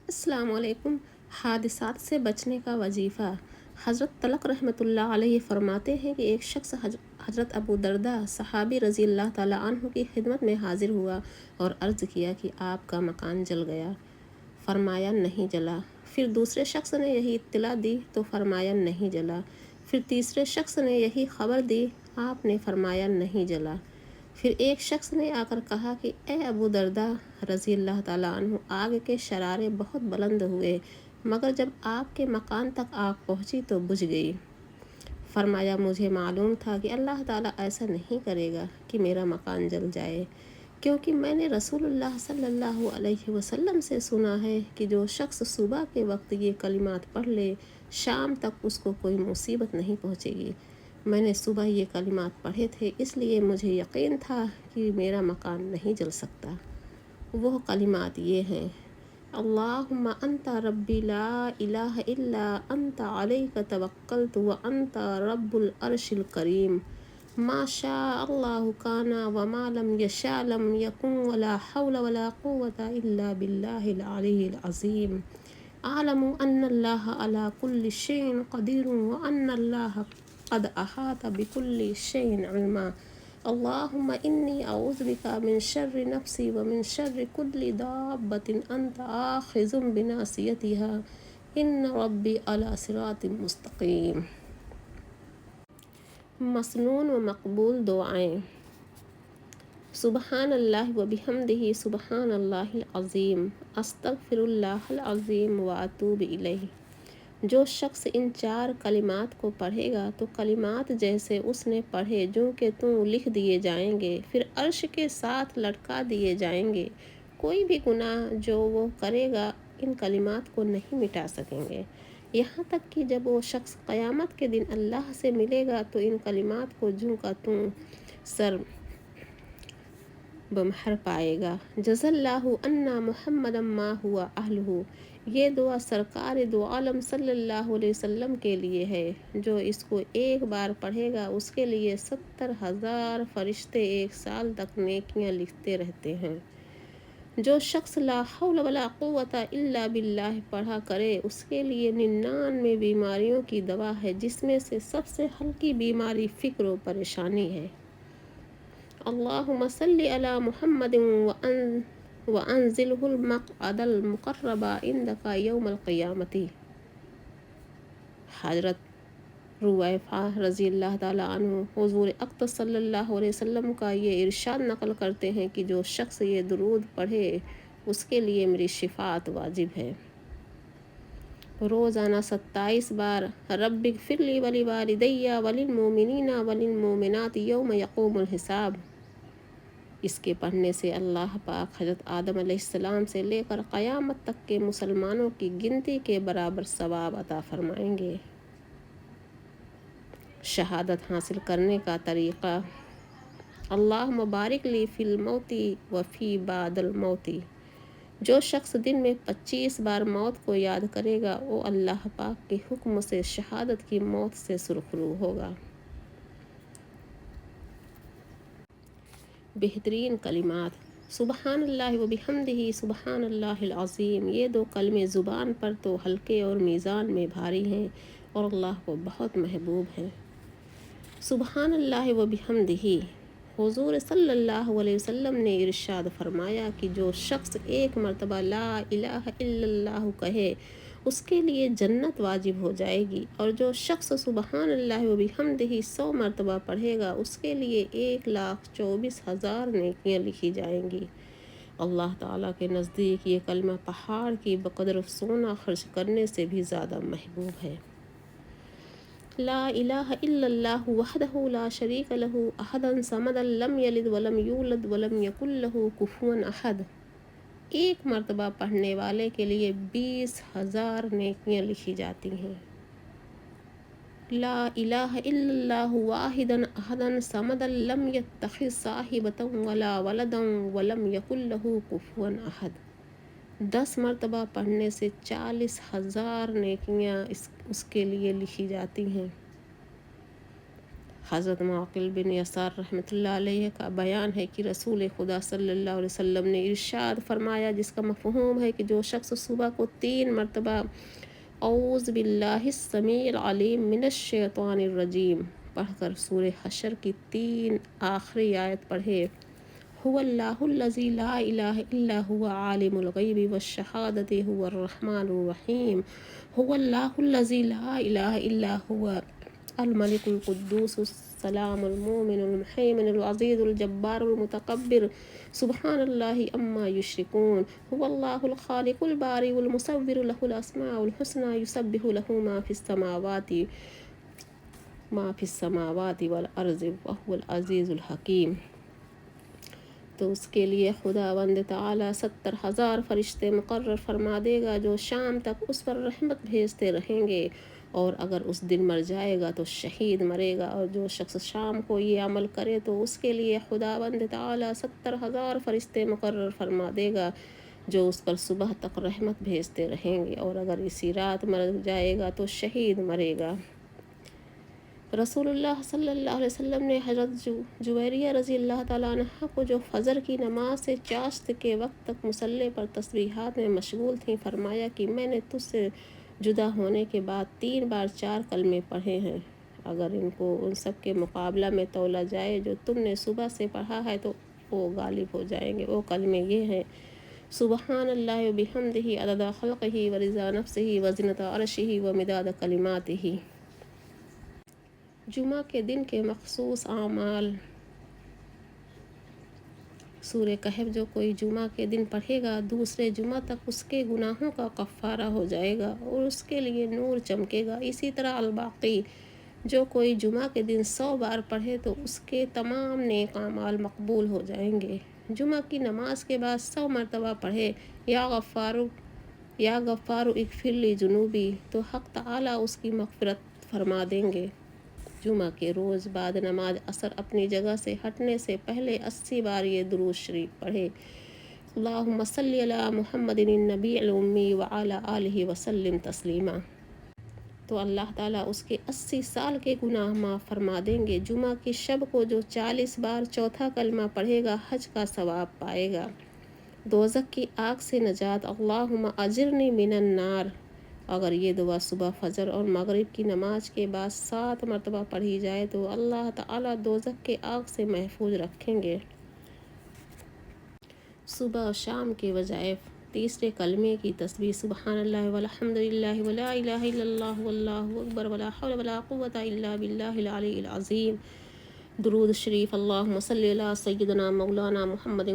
अस्सलाम वालेकुम। हादिसात से बचने का वजीफ़ा। हज़रत तलक रहमतुल्लाह अलैहि फरमाते हैं कि एक शख्स हज़रत अबू दरदा सहाबी रज़ी अल्लाह ताला अन्हु की खिदमत में हाजिर हुआ और अर्ज़ किया कि आपका मकान जल गया। फरमाया नहीं जला। फिर दूसरे शख्स ने यही इत्तला दी तो फरमाया नहीं जला। फिर तीसरे शख्स ने यही खबर दी, आपने फरमाया नहीं जला। फिर एक शख्स ने आकर कहा कि ए अबू दरदा रज़ी अल्लाह ताला अन्हु, आग के शरारे बहुत बुलंद हुए, मगर जब आपके मकान तक आग पहुंची तो बुझ गई। फरमाया मुझे मालूम था कि अल्लाह ताला ऐसा नहीं करेगा कि मेरा मकान जल जाए, क्योंकि मैंने रसूलुल्लाह सल्लल्लाहु अलैहि वसल्लम से सुना है कि जो शख्स सुबह के वक्त ये कलिमात पढ़ ले, शाम तक उसको कोई मुसीबत नहीं पहुंचेगी। मैंने सुबह ये कलिमात पढ़े थे, इसलिए मुझे यकीन था कि मेरा मकान नहीं जल सकता। वो कलिमात ये हैं, अल्लाहुम्मा अंता रब्बी ला इलाहा इल्ला अंता अलैका तवक्कलतु व अंता रब्बुल अर्शिल करीम। माशा अल्लाहु काना व मा लम यशा लम यकुन वला हौला वला कुव्वता इल्ला बिल्लाहिल अलिय्यिल अज़ीम। आलमु अन्नल्लाह अला कुल्लि शैइन क़दीरुन व अन्नल्लाह क़द अहाता बिकुल्लि शैइन इल्मा। अल्लाहुम्मा इन्नी अऊज़ु बिका मिन शर्रि नफ्सी व मिन शर्रि कुल्लि दाब्बतिन अंत आखिज़ुम बिनासियतिहा इन्न रब्बी अला सिरातिन मुस्तकीम। मसनून व मकबूल दुआएं। सुबहानल्लाह व बिहम्दिही सुबहानल्लाहिल अज़ीम, अस्तगफिरुल्लाहल अज़ीम व अतूबु इलैह। जो शख्स इन 4 कलिमात को पढ़ेगा तो कलिमात जैसे उसने पढ़े जूं के तूं लिख दिए जाएंगे, फिर अर्श के साथ लटका दिए जाएंगे। कोई भी गुनाह जो वो करेगा इन कलिमात को नहीं मिटा सकेंगे, यहाँ तक कि जब वो शख्स क़यामत के दिन अल्लाह से मिलेगा तो इन कलिमात को जूं का तूं सर बमहर पाएगा। जज़ल्लाहु अन्ना मुहम्मदम मा हुआ अहलहु। ये दुआ सरकार दो आलम सल्लल्लाहु अलैहि वसल्लम के लिए है। जो इसको एक बार पढ़ेगा उसके लिए 70,000 फरिश्ते एक साल तक नेकियां लिखते रहते हैं। जो शख्स ला हौला वला कुव्वता इल्ला बिल्लाह पढ़ा करे उसके लिए 99 बीमारियों की दवा है, जिसमें से सबसे हल्की बीमारी फ़िक्र व परेशानी है। अल्लाहुम्मा सल्लि अला मुहम्मदिन व अंज़िलहुल मक़अदल मुक़र्रबा इंदका यौमल क़ियामती। हज़रत रुवैफ़ा रज़ी अल्लाह ताला अन्हु हुज़ूर अक़दस सल्लल्लाहु अलैहि वसल्लम का ये इरशाद नक़ल करते हैं कि जो शख्स ये दुरूद पढ़े उसके लिए मेरी शिफ़ाअत वाजिब है। रोज़ाना 27 बार रब्बिग़फ़िरली वली वालिदैया वलिल मोमिनीना वलिल मोमिनात यौम यक़ूमुल हिसाब। इसके पढ़ने से अल्लाह पाक हज़रत आदम अलैहिस्सलाम से लेकर क़यामत तक के मुसलमानों की गिनती के बराबर सवाब अता फ़रमाएंगे। शहादत हासिल करने का तरीक़ा। अल्लाहुम्मा बारिक ली फ़िल मौती व फ़ी बादल मौती। जो शख्स दिन में 25 बार मौत को याद करेगा वो अल्लाह पाक के हुक्म से शहादत की मौत से सुरखरू होगा। बेहतरीन कलिमात। सुबहानल्लाह व बिहम्दिही सुबहानल्लाहिल अज़ीम। ये 2 कलमे ज़ुबान पर तो हल्के और मीज़ान में भारी हैं और अल्लाह को बहुत महबूब हैं। सुबहानल्लाह व बिहम्दिही। हुज़ूर सल्लल्लाहु अलैहि वसल्लम ने इरशाद फरमाया कि जो शख्स एक मरतबा ला इलाहा इल्लल्लाहु कहे उसके लिए जन्नत वाजिब हो जाएगी, और जो शख्स सुबहानल्लाह व बिहम्दिही 100 मरतबा पढ़ेगा उसके लिए 1,24,000 नेकियां लिखी जाएंगी। अल्लाह ताला के नज़दीक ये कलमा पहाड़ की बकदर सोना खर्च करने से भी ज़्यादा महबूब है। ला इलाहा इल्लल्लाहु वहदहु ला शरीक लहु अहदन समदन लम यलिद वलम यूलद वलम यकुल लहु कुफुवन अहद। एक मरतबा पढ़ने वाले के लिए 20,000 नेकियां लिखी जाती हैं। ला इलाहा इल्लल्लाहु वाहिदन अहदन समदन लम यत्तखिज़ साहिबतन वला वलदन वलम यकुल लहु कुफुवन अहद। 10 मरतबा पढ़ने से 40,000 नेकियां उसके लिए लिखी जाती हैं। حضرت معقل بن یسار رحمۃ اللہ علیہ کا بیان ہے کہ رسول خدا صلی اللہ علیہ وسلم نے ارشاد فرمایا، جس کا مفہوم ہے کہ جو شخص صبح کو 3 مرتبہ اعوذ باللہ السمیع العلیم من الشیطان الرجیم پڑھ کر سورہ حشر کی 3 آخری آیت پڑھے، هو اللہ الذی لا الہ الا هو عالم الغیب والشہادۃ هو الرحمن الرحیم، هو اللہ الذی لا الہ الا هو الملك القدوس السلام المؤمن المهيمن العزيز الجبار المتكبر سبحان الله عما يشركون، هو الله الخالق البارئ المصور له الأسماء الحسنى يسبح له ما في السماوات والأرض وهو العزيز الحكيم۔ تو اس کے لیے خداوند تعالیٰ 70,000 فرشتے مقرر فرما دے گا جو شام تک اس پر رحمت بھیجتے رہیں گے، اور اگر اس دن مر جائے گا تو شہید مرے گا، اور جو شخص شام کو یہ عمل کرے تو اس کے لیے خداوند تعالیٰ 70,000 فرشتے مقرر فرما دے گا جو اس پر صبح تک رحمت بھیجتے رہیں گے، اور اگر اسی رات مر جائے گا تو شہید مرے گا۔ رسول اللہ صلی اللہ علیہ وسلم نے حضرت جویریہ رضی اللہ تعالیٰ عنہ کو، جو فجر کی نماز سے چاشت کے وقت تک مصلی پر تسبیحات میں مشغول تھیں، فرمایا کہ میں نے تجھ سے جدا ہونے کے بعد 3 بار 4 کلمے پڑھے ہیں، اگر ان کو ان سب کے مقابلہ میں تولا جائے جو تم نے صبح سے پڑھا ہے تو وہ غالب ہو جائیں گے۔ وہ کلمے یہ ہیں: سبحان اللہ و بحمدہ عدد خلقہ و رضا نفسہ و زنۃ عرشہ و مداد کلماتہ۔ جمعہ کے دن کے مخصوص اعمال۔ سورہ کہف جو کوئی جمعہ کے دن پڑھے گا، دوسرے جمعہ تک اس کے گناہوں کا کفارہ ہو جائے گا اور اس کے لیے نور چمکے گا۔ اسی طرح الباقی جو کوئی جمعہ کے دن 100 بار پڑھے تو اس کے تمام نیک اعمال مقبول ہو جائیں گے۔ جمعہ کی نماز کے بعد 100 مرتبہ پڑھے، یا غفار اغفر لی ذنوبی، تو حق تعالیٰ اس کی مغفرت فرما دیں گے۔ جمعہ کے روز بعد نماز عصر اپنی جگہ سے ہٹنے سے پہلے 80 بار یہ درود شریف پڑھے: اللہم صلی علی محمد النبی الامی وعلی آلہ وسلم تسلیما، تو اللہ تعالیٰ اس کے 80 سال کے گناہ معاف فرما دیں گے۔ جمعہ کی شب کو جو 40 بار چوتھا کلمہ پڑھے گا، حج کا ثواب پائے گا۔ دوزخ کی آگ سے نجات: اللہم اجرنی من النار، اگر یہ دعا صبح فجر اور مغرب کی نماز کے بعد 7 مرتبہ پڑھی جائے تو اللہ تعالیٰ دوزخ کے آگ سے محفوظ رکھیں گے۔ صبح اور شام کے وظائف: تیسرے کلمے کی تسبیح: سبحان اللہ والحمد للہ ولا الہ الا اللہ واللہ اکبر ولا حول ولا قوۃ الا باللہ العلی العظیم۔ درود شریف: اللہم صلی علی سیدنا مولانا محمد